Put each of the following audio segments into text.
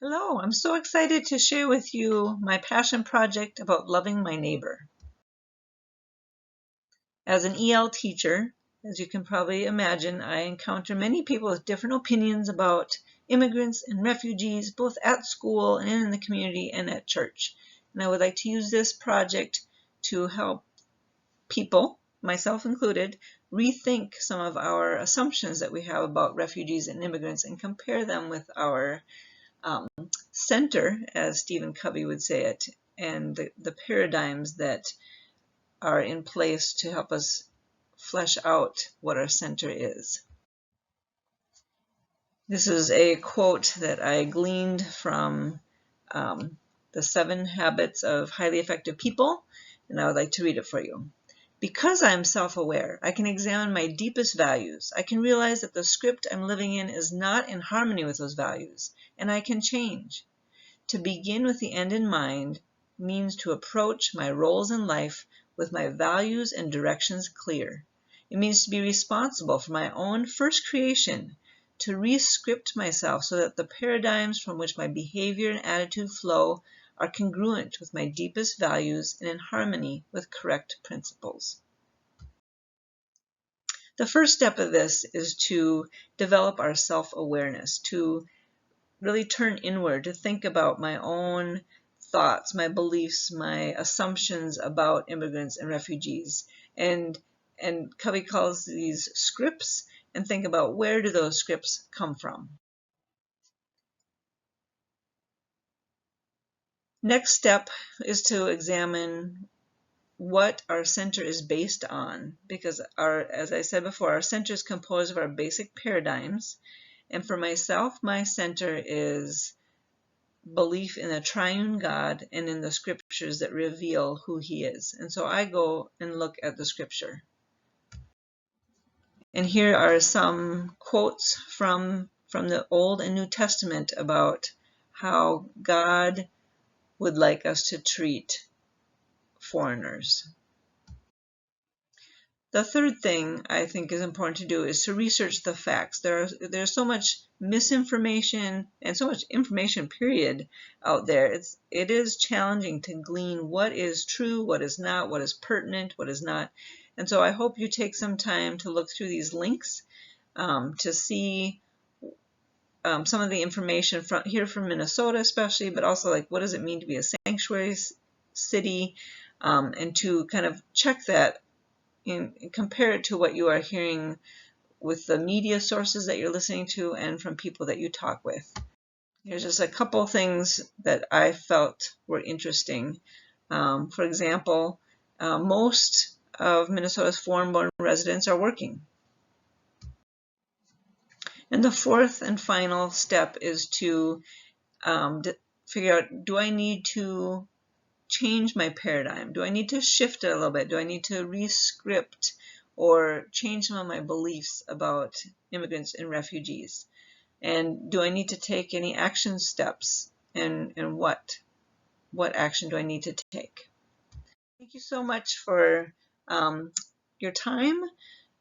Hello, I'm so excited to share with you my passion project about loving my neighbor. As an EL teacher, as you can probably imagine, I encounter many people with different opinions about immigrants and refugees, both at school and in the community and at church. And I would like to use this project to help people, myself included, rethink some of our assumptions that we have about refugees and immigrants and compare them with our um, center, as Stephen Covey would say it, and the paradigms that are in place to help us flesh out what our center is. This is a quote that I gleaned from The 7 Habits of Highly Effective People, and I would like to read it for you. Because I am self-aware, I can examine my deepest values. I can realize that the script I'm living in is not in harmony with those values, and I can change. To begin with the end in mind means to approach my roles in life with my values and directions clear. It means to be responsible for my own first creation, to re-script myself so that the paradigms from which my behavior and attitude flow are congruent with my deepest values and in harmony with correct principles. The first step of this is to develop our self-awareness, to really turn inward, to think about my own thoughts, my beliefs, my assumptions about immigrants and refugees. And Covey calls these scripts, and think about where do those scripts come from. Next step is to examine what our center is based on, because as I said before, our center is composed of our basic paradigms. And for myself, my center is belief in a triune God and in the scriptures that reveal who he is. And so I go and look at the scripture. And here are some quotes from the Old and New Testament about how God would like us to treat foreigners. The third thing I think is important to do is to research the facts. There's so much misinformation and so much information, period, out there. It is challenging to glean what is true, what is not, what is pertinent, what is not. And so I hope you take some time to look through these links to see some of the information from Minnesota especially, but also like what does it mean to be a sanctuary city, and to kind of check that and compare it to what you are hearing with the media sources that you're listening to and from people that you talk with. Here's just a couple things that I felt were interesting. For example, most of Minnesota's foreign-born residents are working. And the fourth and final step is to figure out, do I need to change my paradigm? Do I need to shift it a little bit? Do I need to re-script or change some of my beliefs about immigrants and refugees? And do I need to take any action steps? And what action do I need to take? Thank you so much for your time.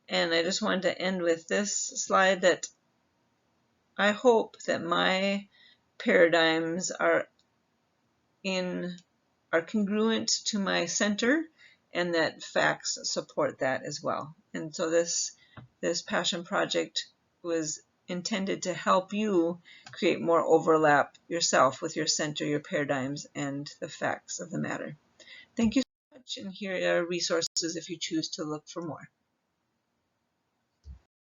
And I just wanted to end with this slide that I hope that my paradigms are congruent to my center and that facts support that as well. And so this passion project was intended to help you create more overlap yourself with your center, your paradigms, and the facts of the matter. Thank you so much, and here are resources if you choose to look for more.